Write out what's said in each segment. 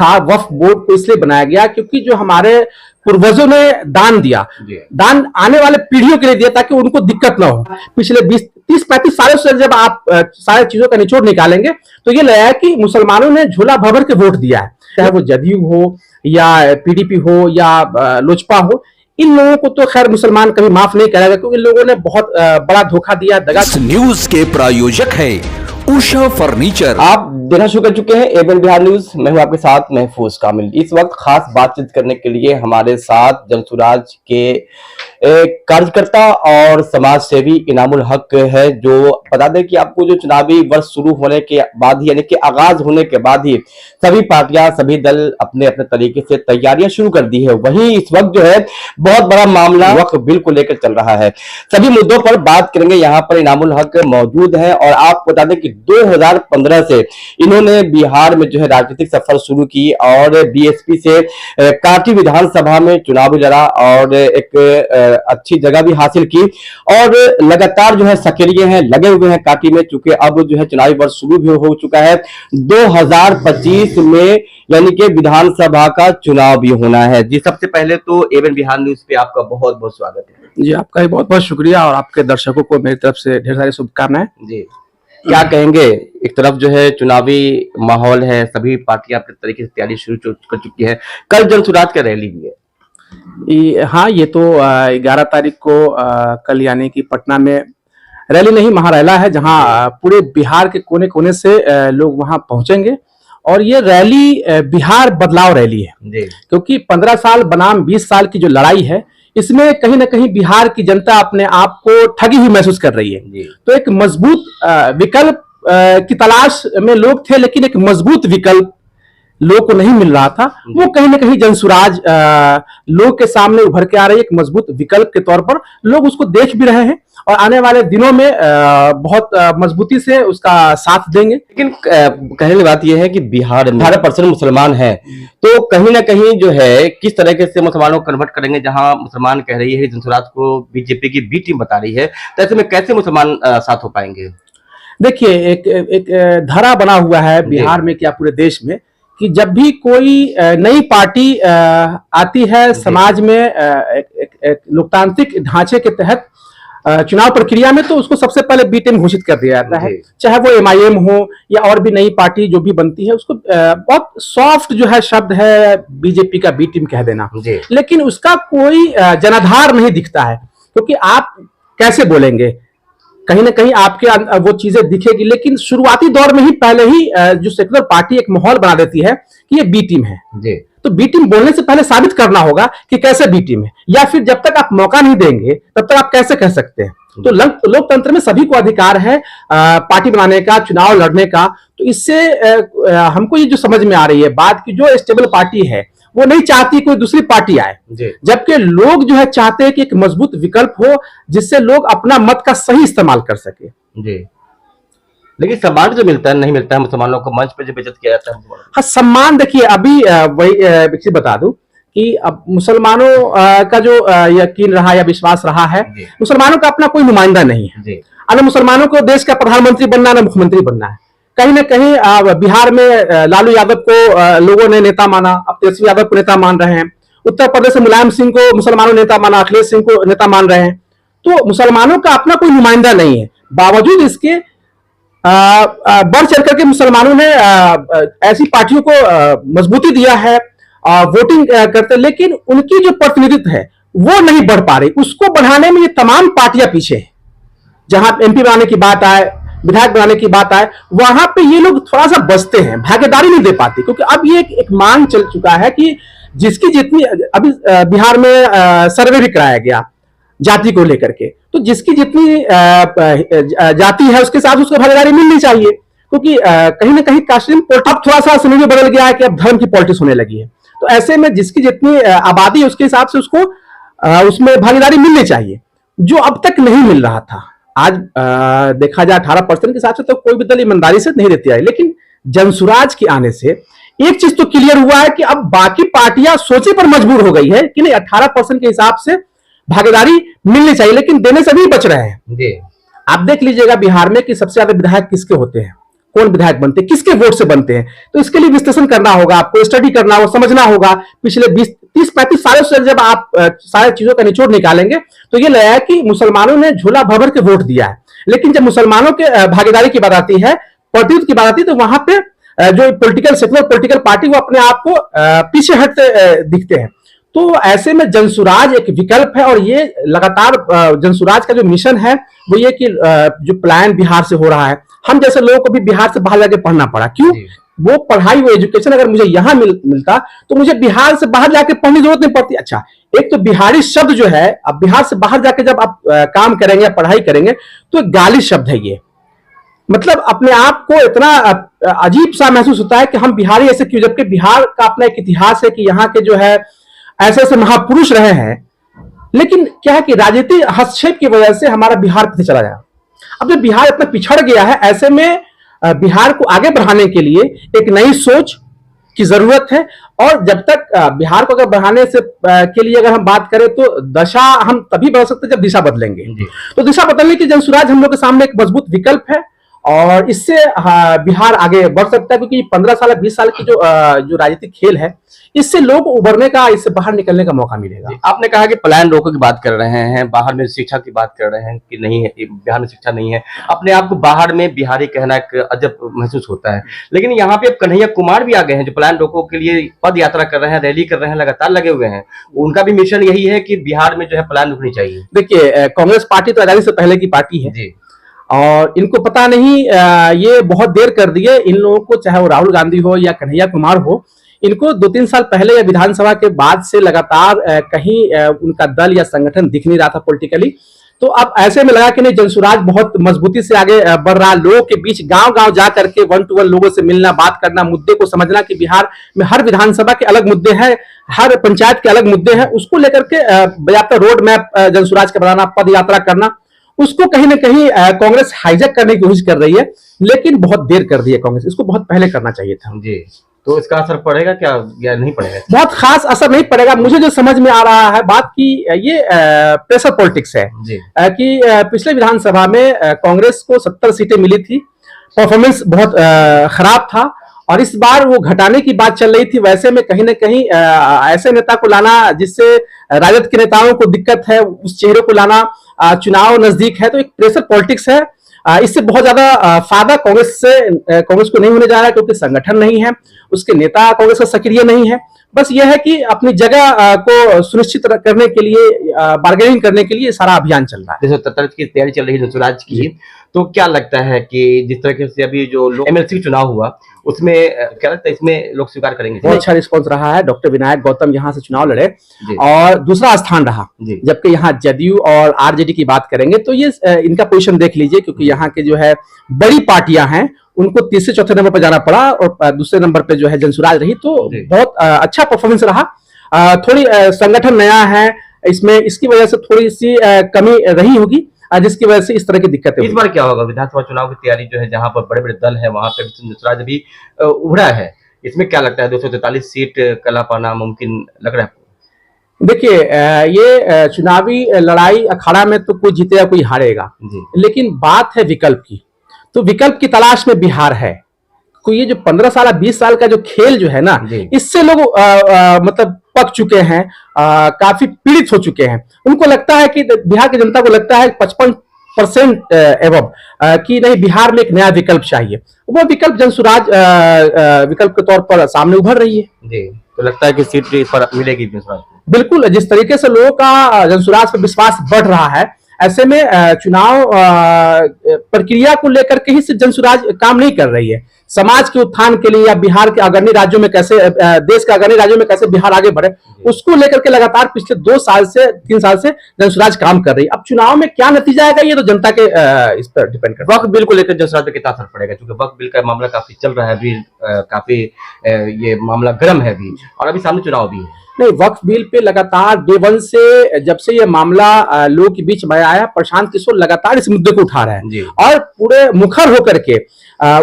था वक्फ बोर्ड को इसलिए बनाया गया क्योंकि जो हमारे पूर्वजों ने दान दिया, दान आने वाले पीढ़ियों के लिए दिया ताकि उनको दिक्कत ना हो। पिछले 30-35 सालों से जब आप सारे चीजों का निचोड़ निकालेंगे तो ये लगा कि मुसलमानों ने झोला भर के वोट दिया है, चाहे वो जदयू हो या पीडीपी हो या लोजपा हो। इन लोगों को तो खैर मुसलमान कभी माफ नहीं करेगा क्योंकि इन लोगों ने बहुत बड़ा धोखा दिया, दगा। न्यूज के प्रायोजक है उषा फर्नीचर। आप देखना शुरू कर चुके हैं एबीएन बिहार न्यूज। मैं हूं आपके साथ महफूज कामिल। इस वक्त खास बातचीत करने के लिए हमारे साथ जनसुराज के कार्यकर्ता और समाज सेवी इनामुल हक है, जो बता दें कि आपको जो चुनावी वर्ष शुरू होने के बाद ही यानी कि आगाज होने के बाद ही सभी पार्टियां सभी दल अपने अपने तरीके से तैयारियां शुरू कर दी है। वहीं इस वक्त जो है बहुत बड़ा मामला वक्फ बिल को लेकर चल रहा है। सभी मुद्दों पर बात करेंगे। यहाँ पर इनामुल हक मौजूद है और आप बता दें कि 2015 से इन्होंने बिहार में जो है राजनीतिक सफर शुरू की और बीएसपी से कांटी विधानसभा में चुनाव लड़ा और एक अच्छी जगह भी हासिल की और लगातार जो है सक्रिय हैं, लगे हुए हैं कांटी में। चूंकि अब जो है चुनावी वर्ष शुरू भी हो चुका है, 2025 में यानी कि विधानसभा का चुनाव भी होना है। जी सबसे पहले तो एबीएन बिहार न्यूज पे आपका बहुत बहुत स्वागत है। जी आपका भी बहुत बहुत शुक्रिया और आपके दर्शकों को मेरी तरफ से ढेर सारी शुभकामनाएं। जी क्या कहेंगे, एक तरफ जो है चुनावी माहौल है, सभी पार्टियां अपने तरीके से तैयारी शुरू कर चुकी है। कल जनसुराज का रैली भी है। हाँ, ये तो 11 तारीख को कल यानी कि पटना में रैली नहीं महारैला है, जहां पूरे बिहार के कोने कोने से लोग वहां पहुंचेंगे और ये रैली बिहार बदलाव रैली है। क्योंकि 15 साल बनाम 20 साल की जो लड़ाई है, इसमें कहीं ना कहीं बिहार की जनता अपने आप को ठगी हुई महसूस कर रही है। तो एक मजबूत विकल्प की तलाश में लोग थे, लेकिन एक मजबूत विकल्प लोग को नहीं मिल रहा था। वो कहीं ना कहीं जनसुराज लोग के सामने उभर के आ रही है, एक मजबूत विकल्प के तौर पर। लोग उसको देख भी रहे हैं और आने वाले दिनों में बहुत मजबूती से उसका साथ देंगे। लेकिन कहने की बात यह है कि बिहार में 18% मुसलमान हैं, तो कहीं ना कहीं जो है किस तरीके से मुसलमानों को कन्वर्ट करेंगे। जहां मुसलमान कह रही है जनसुराज को बीजेपी की बी टीम बता रही है, तो ऐसे में कैसे मुसलमान साथ हो पाएंगे? देखिए, एक धारा बना हुआ है बिहार में, क्या पूरे देश में, कि जब भी कोई नई पार्टी आती है समाज में एक लोकतांत्रिक ढांचे के तहत चुनाव प्रक्रिया में, तो उसको सबसे पहले बी टीम घोषित कर दिया जाता है। चाहे वो एमआईएम हो या और भी नई पार्टी जो भी बनती है, उसको बहुत सॉफ्ट जो है शब्द है बीजेपी का बी टीम कह देना, लेकिन उसका कोई जनाधार नहीं दिखता है। क्योंकि आप कैसे बोलेंगे, कहीं ना कहीं आपके वो चीजें दिखेगी, लेकिन शुरुआती दौर में ही पहले ही जो सेक्युलर पार्टी एक माहौल बना देती है कि ये बी टीम है। तो बी टीम बोलने से पहले साबित करना होगा कि कैसे बी टीम है, या फिर जब तक आप मौका नहीं देंगे तब तक आप कैसे कह सकते हैं। तो लोकतंत्र में सभी को अधिकार है पार्टी बनाने का, चुनाव लड़ने का। तो इससे हमको ये जो समझ में आ रही है बात की, जो स्टेबल पार्टी है वो नहीं चाहती कोई दूसरी पार्टी आए, जबकि लोग जो है चाहते हैं कि एक मजबूत विकल्प हो जिससे लोग अपना मत का सही इस्तेमाल कर सके। लेकिन सम्मान जो मिलता है नहीं मिलता है मुसलमानों को, मंच पे जो बेइज्जत किया जाता है। हाँ, सम्मान देखिए, अभी वही बता दूं कि अब मुसलमानों का जो यकीन रहा या विश्वास रहा है, मुसलमानों का अपना कोई नुमाइंदा नहीं है। अगर मुसलमानों को देश का प्रधानमंत्री बनना है ना मुख्यमंत्री बनना है। कहीं ना कहीं बिहार में लालू यादव को लोगों ने नेता माना, अब तेजस्वी यादव को नेता मान रहे हैं। उत्तर प्रदेश में मुलायम सिंह को मुसलमानों ने नेता माना, अखिलेश सिंह को नेता मान रहे हैं। तो मुसलमानों का अपना कोई नुमाइंदा नहीं है। बावजूद इसके बढ़ चढ़ करके मुसलमानों ने ऐसी पार्टियों को मजबूती दिया है, वोटिंग करते, लेकिन उनकी जो प्रतिनिधित्व है वो नहीं बढ़ पा रही। उसको बढ़ाने में ये तमाम पार्टियां पीछे है। जहां एमपी बनाने की बात आए, विधायक बनाने की बात आए, वहां पे ये लोग थोड़ा सा बचते हैं, भागीदारी नहीं दे पाते। क्योंकि अब ये एक मांग चल चुका है कि जिसकी जितनी, अभी बिहार में सर्वे भी कराया गया जाति को लेकर के, तो जिसकी जितनी जाति है उसके साथ उसको भागीदारी मिलनी चाहिए। क्योंकि कहीं ना कहीं कास्टिज्म अब थोड़ा सा सिनेरियो बदल गया है कि अब धर्म की पॉलिटिक्स होने लगी है। तो ऐसे में जिसकी जितनी आबादी है उसके हिसाब से उसको उसमें भागीदारी मिलनी चाहिए, जो अब तक नहीं मिल रहा था। आज देखा जाए 18% के हिसाब से तो कोई भी दल ईमानदारी से नहीं देती है। लेकिन जनसुराज के आने से एक चीज तो क्लियर हुआ है कि अब बाकी पार्टियां सोचे पर मजबूर हो गई है कि नहीं, 18% के हिसाब से भागीदारी मिलनी चाहिए, लेकिन देने से भी बच रहे हैं। आप देख लीजिएगा बिहार में कि सबसे ज्यादा विधायक किसके होते हैं, कौन विधायक बनते हैं, किसके वोट से बनते हैं। तो इसके लिए विश्लेषण करना होगा, आपको स्टडी करना होगा, समझना होगा। पिछले 30-35 सालों से जब आप सारे चीजों का निचोड़ निकालेंगे तो ये लगा कि मुसलमानों ने झोला भर भर के वोट दिया है, लेकिन जब मुसलमानों के भागीदारी की बात आती है, प्रतिनिधित्व की बात आती है, तो वहां पे जो पोलिटिकल सेक्युलर पोलिटिकल पार्टी वो अपने आप को पीछे हटते दिखते हैं। तो ऐसे में जनसुराज एक विकल्प है, और ये लगातार जनसुराज का जो मिशन है वो ये कि जो पलायन बिहार से हो रहा है, हम जैसे लोगों को भी बिहार से बाहर जाके पढ़ना पड़ा। क्यों? वो पढ़ाई, वो एजुकेशन अगर मुझे यहाँ मिलता तो मुझे बिहार से बाहर जाके पढ़ने की जरूरत नहीं पड़ती। अच्छा, एक तो बिहारी शब्द जो है, अब बिहार से बाहर जाके जब आप काम करेंगे या पढ़ाई करेंगे तो गाली शब्द है ये। मतलब अपने आप को इतना अजीब सा महसूस होता है कि हम बिहारी ऐसे क्यों, जबकि बिहार का अपना एक इतिहास है कि यहाँ के जो है ऐसे ऐसे महापुरुष रहे हैं। लेकिन क्या है कि राजनीतिक हस्तक्षेप की वजह से हमारा बिहार पीछे चला गया। अब जब बिहार इतना पिछड़ गया है, ऐसे में बिहार को आगे बढ़ाने के लिए एक नई सोच की जरूरत है। और जब तक बिहार को अगर बढ़ाने से के लिए अगर हम बात करें तो दशा हम तभी बढ़ सकते हैं जब दिशा बदलेंगे। तो दिशा बदलने की जनसुराज हम लोग के सामने एक मजबूत विकल्प है, और इससे बिहार आगे बढ़ सकता है। क्योंकि 15 साल 20 साल की जो राजनीतिक खेल है, इससे लोग उभरने का, इससे बाहर निकलने का मौका मिलेगा। आपने कहा कि पलायन रोको की बात कर रहे हैं, बाहर में शिक्षा की बात कर रहे हैं कि नहीं है, बिहार में शिक्षा नहीं है। अपने आप को बाहर में बिहारी कहना एक अजब महसूस होता है। लेकिन यहाँ पे कन्हैया कुमार भी आ गए हैं, जो पलायन रोको के लिए पद यात्रा कर रहे हैं, रैली कर रहे हैं, लगातार लगे हुए हैं। उनका भी मिशन यही है कि बिहार में जो है पलायन रुकनी चाहिए। देखिए, कांग्रेस पार्टी तो आजादी से पहले की पार्टी है जी, और इनको पता नहीं, ये बहुत देर कर दिए इन लोगों को, चाहे वो राहुल गांधी हो या कन्हैया कुमार हो। इनको 2-3 साल पहले या विधानसभा के बाद से लगातार कहीं उनका दल या संगठन दिख नहीं रहा था पॉलिटिकली। तो अब ऐसे में लगा कि नहीं, जनसुराज बहुत मजबूती से आगे बढ़ रहा, लोगों के बीच गांव-गांव जा करके 1 to 1 लोगों से मिलना, बात करना, मुद्दे को समझना कि बिहार में हर विधानसभा के अलग मुद्दे हैं, हर पंचायत के अलग मुद्दे हैं, उसको लेकर के बजाता रोड मैप जनसुराज का बनाना, पद यात्रा करना, उसको कहीं ना कहीं कांग्रेस हाईजैक करने की कोशिश कर रही है। लेकिन बहुत देर कर दी है कांग्रेस, इसको बहुत पहले करना चाहिए था। जी। तो इसका असर पड़ेगा क्या या नहीं पड़ेगा? बहुत खास असर नहीं पड़ेगा। मुझे जो समझ में आ रहा है बात की, ये प्रेशर पॉलिटिक्स है कि पिछले विधानसभा में कांग्रेस को 70 सीटें मिली थी, परफॉर्मेंस बहुत खराब था, और इस बार वो घटाने की बात चल रही थी। वैसे में कहीं ना कहीं ऐसे नेता को लाना जिससे राजद के नेताओं को दिक्कत है, उस चेहरे को लाना, चुनाव नजदीक है, तो एक प्रेशर पॉलिटिक्स है। इससे बहुत ज्यादा फायदा कांग्रेस को नहीं होने जा रहा है, क्योंकि संगठन नहीं है, उसके नेता कांग्रेस का सक्रिय नहीं है। बस यह है कि अपनी जगह को सुनिश्चित करने के लिए, बार्गेनिंग करने के लिए सारा अभियान चल रहा है। 277 की तैयारी चल रही है जनसुराज की, तो क्या लगता है कि जिस तरीके से अभी जो एमएलसी चुनाव हुआ, उसमें क्या लगता है इसमें लोग स्वीकार करेंगे? बहुत अच्छा रिस्पॉन्स रहा है। डॉक्टर विनायक गौतम यहाँ से चुनाव लड़े और दूसरा स्थान रहा, जबकि यहाँ जदयू और आरजेडी की बात करेंगे तो ये इनका पोजीशन देख लीजिए, क्योंकि यहाँ के जो है बड़ी पार्टियां हैं, उनको तीसरे चौथे नंबर पर जाना पड़ा और दूसरे नंबर पे जो है जनसुराज रही। तो बहुत अच्छा परफॉर्मेंस रहा। थोड़ी संगठन नया है इसमें, इसकी वजह से थोड़ी सी कमी रही होगी, जिसकी वजह से इस तरह की दिक्कतें। इस बार क्या होगा? विधानसभा चुनाव की तैयारी जो है, जहां पर बड़े बड़े दल है, वहां पे जनसुराज अभी उभरा है, इसमें क्या लगता है 243 सीट कला पाना मुमकिन लग रहा है? देखिए, ये चुनावी लड़ाई अखाड़ा में तो कोई जीतेगा कोई हारेगा, लेकिन बात है विकल्प की। तो विकल्प की तलाश में बिहार है। कोई ये जो 15 साल 20 साल का जो खेल जो है ना, इससे लोग मतलब पक चुके हैं, काफी पीड़ित हो चुके हैं। उनको लगता है कि बिहार की जनता को लगता है 55% एवब कि नहीं, बिहार में एक नया विकल्प चाहिए। वो विकल्प जनसुराज विकल्प के तौर पर सामने उभर रही है। जी, तो लगता है कि सीट इस पर मिलेगी जनसुराज को? बिल्कुल, जिस तरीके से लोगों का जनसुराज पर विश्वास बढ़ रहा है, ऐसे में चुनाव प्रक्रिया को लेकर के ही सिर्फ जनसुराज काम नहीं कर रही है। समाज के उत्थान के लिए या बिहार के अग्रणी राज्यों में कैसे, देश के अग्रणी राज्यों में कैसे बिहार आगे बढ़े, उसको लेकर के लगातार पिछले 2 साल से 3 साल से जनसुराज काम कर रही है। अब चुनाव में क्या नतीजा आएगा ये तो जनता के इस पर डिपेंड करता है। वक्फ बिल को लेकर जनसुराज पे कितना असर पड़ेगा? क्योंकि वक्फ बिल का मामला काफी चल रहा है अभी, काफी ये मामला गर्म है अभी, और अभी सामने चुनाव भी है। नहीं, वक्फ बिल पे लगातार डे 1 से, जब से ये मामला लोगों के बीच में आया, प्रशांत किशोर लगातार इस मुद्दे को उठा रहे हैं और पूरे मुखर होकर के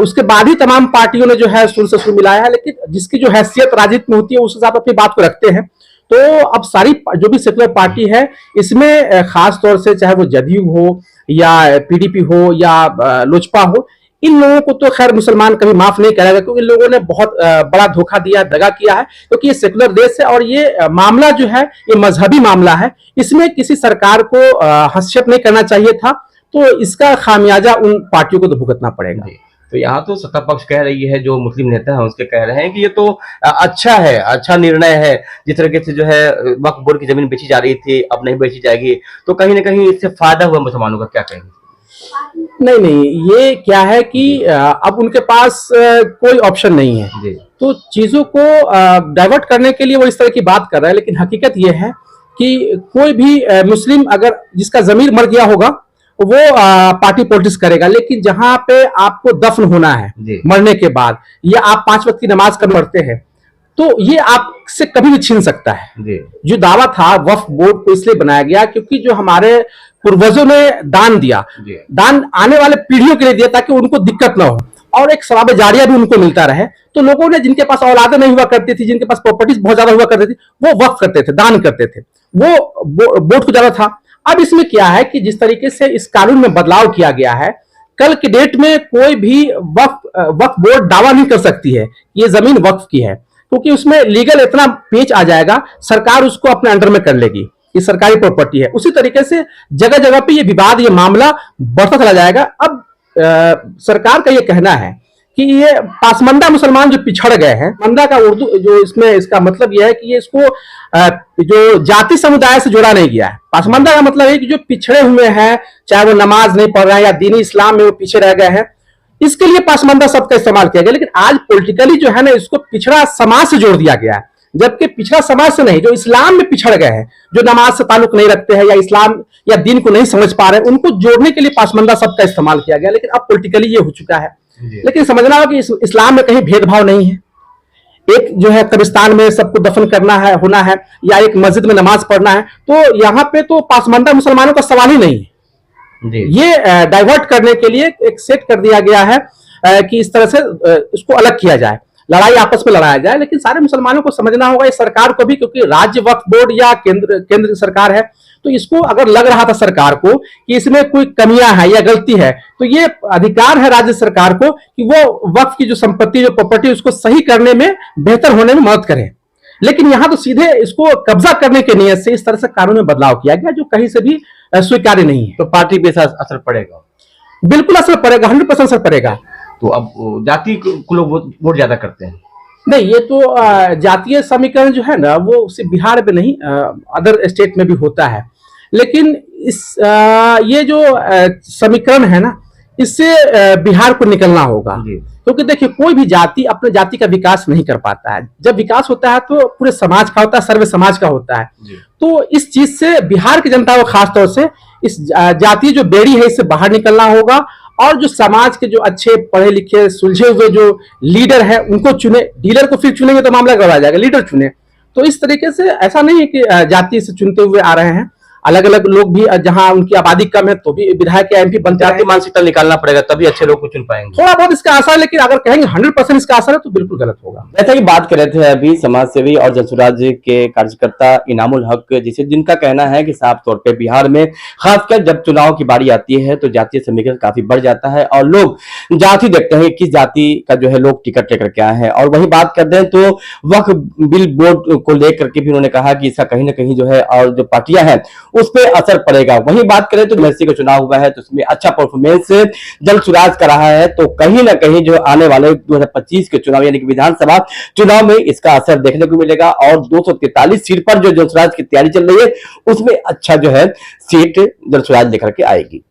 उसके बाद ही तमाम पार्टियों ने जो है सुर से सुर मिलाया है। लेकिन जिसकी जो हैसियत राजनीति में होती है उस हिसाब अपनी बात को रखते हैं। तो अब सारी जो भी सेकुलर पार्टी है इसमें खास तौर से, चाहे वो जदयू हो या पीडीपी हो या लोजपा हो, इन लोगों को तो खैर मुसलमान कभी माफ नहीं करेगा, क्योंकि इन लोगों ने बहुत बड़ा धोखा दिया, दगा किया है, क्योंकि ये सेकुलर देश है और ये मामला जो है ये मजहबी मामला है। इसमें किसी सरकार को हस्तक्षेप नहीं करना चाहिए था, तो इसका खामियाजा उन पार्टियों को तो भुगतना पड़ेगा। तो यहाँ तो सत्ता पक्ष कह रही है, जो मुस्लिम नेता है उसके कह रहे हैं कि ये तो अच्छा है, अच्छा निर्णय है। जिस तरीके से जो है वक्फ बोर्ड की जमीन बेची जा रही थी, अब नहीं बेची जाएगी, तो कहीं ना कहीं इससे फायदा हुआ मुसलमानों का, क्या कहेंगे? नहीं, ये क्या है कि अब उनके पास कोई ऑप्शन नहीं है जी। तो चीजों को डाइवर्ट करने के लिए वो इस तरह की बात कर रहा है, लेकिन हकीकत ये है कि कोई भी मुस्लिम अगर जिसका जमीर मर गया होगा वो पार्टी पॉलिटिक्स करेगा, लेकिन जहां पे आपको दफन होना है मरने के बाद, या आप 5 वक्त की नमाज कर पढ़ते हैं, तो ये आपसे कभी भी छीन सकता है। जो दावा था वक्फ बोर्ड को इसलिए बनाया गया क्योंकि जो हमारे पूर्वजों ने दान दिया, दान आने वाले पीढ़ियों के लिए दिया ताकि उनको दिक्कत ना हो और एक सवाब जारिया भी उनको मिलता रहे। तो लोगों ने, जिनके पास औलादें नहीं हुआ करती थी, जिनके पास प्रॉपर्टीज बहुत ज्यादा हुआ करती थी, वो वक्फ करते थे, दान करते थे, वो बोर्ड को ज्यादा था। अब इसमें क्या है कि जिस तरीके से इस कानून में बदलाव किया गया है, कल के डेट में कोई भी वक्फ बोर्ड दावा नहीं कर सकती है कि ये जमीन वक्फ की है, क्योंकि उसमें लीगल इतना पेच आ जाएगा, सरकार उसको अपने अंडर में कर लेगी, ये सरकारी प्रॉपर्टी है। उसी तरीके से जगह जगह पे ये विवाद, ये मामला बढ़ता चला जाएगा। अब सरकार का ये कहना है कि ये पासमंदा मुसलमान जो पिछड़ गए हैं, मंदा का उर्दू जो इसमें इसका मतलब यह है कि ये इसको जो जाति समुदाय से जोड़ा नहीं गया है। पासमंदा का मतलब है कि जो पिछड़े हुए हैं, चाहे वो नमाज नहीं पढ़ रहे हैं या दीनी इस्लाम में वो पीछे रह गए हैं, इसके लिए पासमंदा शब्द का इस्तेमाल किया गया। लेकिन आज पॉलिटिकली जो है ना, इसको पिछड़ा समाज से जोड़ दिया गया है, जबकि पिछड़ा समाज से नहीं, जो इस्लाम में पिछड़ गए हैं, जो नमाज से ताल्लुक नहीं रखते हैं या इस्लाम या दीन को नहीं समझ पा रहे हैं, उनको जोड़ने के लिए पासमंदा शब्द का इस्तेमाल किया गया। लेकिन अब पॉलिटिकली ये हो चुका है। लेकिन समझना होगा कि इस्लाम में कहीं भेदभाव नहीं है। एक जो है कब्रिस्तान में सबको दफन करना है, होना है, या एक मस्जिद में नमाज पढ़ना है, तो यहाँ पे तो पासमंदा मुसलमानों का सवाल ही नहीं है। ये डाइवर्ट करने के लिए एक सेट कर दिया गया है कि इस तरह से इसको अलग किया जाए, लड़ाई आपस में लड़ाया जाए। लेकिन सारे मुसलमानों को समझना होगा, ये सरकार को भी, क्योंकि राज्य वक्फ बोर्ड या केंद्र सरकार है, तो इसको अगर लग रहा था सरकार को कि इसमें कोई कमियां है या गलती है, तो ये अधिकार है राज्य सरकार को कि वो वक्फ की जो संपत्ति, जो प्रॉपर्टी, उसको सही करने में, बेहतर होने में मदद करे। लेकिन यहां तो सीधे इसको कब्जा करने के नियत से इस तरह से कानून में बदलाव किया गया, जो कहीं से भी स्वीकार्य नहीं है। तो पार्टी पे असर पड़ेगा? बिल्कुल असर पड़ेगा, 100% असर पड़ेगा। तो अब जाति को लोग वोट ज्यादा करते हैं? नहीं, ये तो जातीय समीकरण जो है ना, वो सिर्फ बिहार में नहीं, अदर स्टेट में भी होता है। लेकिन ये जो समीकरण है ना, इससे बिहार को निकलना होगा, क्योंकि देखिए कोई भी जाति अपने जाति का विकास नहीं कर पाता है। जब विकास होता है तो पूरे समाज का होता है, सर्व समाज का होता है। तो इस चीज से बिहार की जनता को खासतौर से इस जातीय जो बेड़ी है, इससे बाहर निकलना होगा और जो समाज के जो अच्छे पढ़े लिखे सुलझे हुए जो लीडर है उनको चुने। डीलर को फिर चुनेंगे तो मामला गड़बड़ा जाएगा, लीडर चुने। तो इस तरीके से ऐसा नहीं है कि जाति से चुनते हुए आ रहे हैं, अलग अलग लोग भी, जहां उनकी आबादी कम है तो भी विधायक या एमपी बनते हैं। मानसिकता निकालना पड़ेगा, तभी अच्छे लोग को चुन पाएंगे। थोड़ा बहुत इसका असर है, लेकिन अगर कहेंगे 100% इसका असर है तो बिल्कुल गलत होगा। जैसा कि बात कर रहे थे अभी समाज सेवी और जनसुराज के कार्यकर्ता इनामुल हक, जिनका कहना है कि साफ तौर पे बिहार में खासकर जब चुनाव की बारी आती है तो जातीय समीकरण काफी बढ़ जाता है और लोग जाति देखते हैं, किस जाति का जो है लोग टिकट लेकर के आए हैं। और वही बात करते हैं तो वक्फ बिल बोर्ड को लेकर के भी उन्होंने कहा कि इसका कहीं ना कहीं जो है और जो पार्टियां हैं उस पर असर पड़ेगा। वही बात करें तो एमएलसी का चुनाव हुआ है तो उसमें अच्छा परफॉर्मेंस जनसुराज का रहा है, तो कहीं ना कहीं जो आने वाले 2025 के चुनाव यानी कि विधानसभा चुनाव में इसका असर देखने को मिलेगा। और 243 सीट पर जो जनसुराज की तैयारी चल रही है उसमें अच्छा जो है सीट जनसुराज लेकर के आएगी।